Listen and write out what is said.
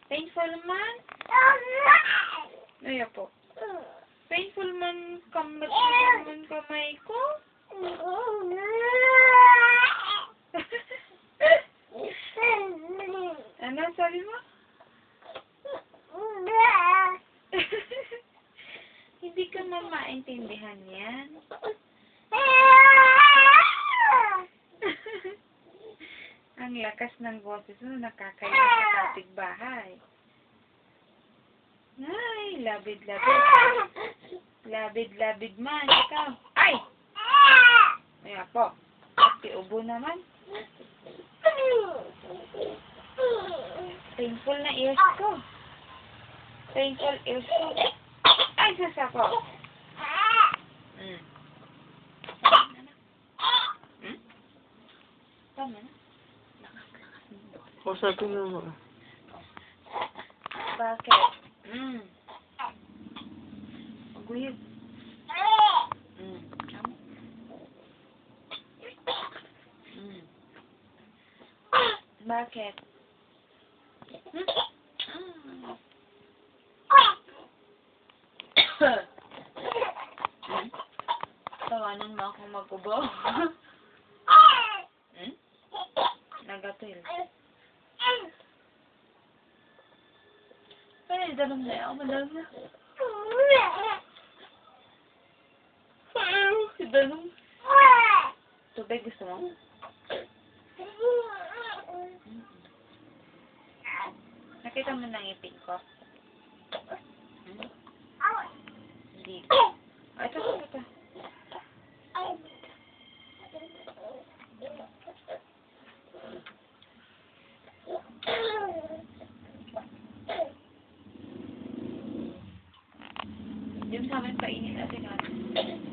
Painful man? Ay, po. Painful man kamay ko? Ano sabi mo? Hindi ka na maintindihan yan. Ang lakas ng boses mo, nakakaya sa kapitbahay. Ay, labid-labid. Labid-labid man, ikaw. Ay! Ay, po. Pati ubo naman. Painful na ears ko. Painful ears ko. Ay, sasa ko. Tama na. Kausapin mo. Bakit? Maguyod. Bakit? Tawanan mo akong mag-ubo. Nagatil. Ay, dalam na ako. Madalam na. Dalam. Tubig gusto mo? Nakita mo na ngipin ko? Hindi. Ay, ito. Yung sa amin painit natin natin.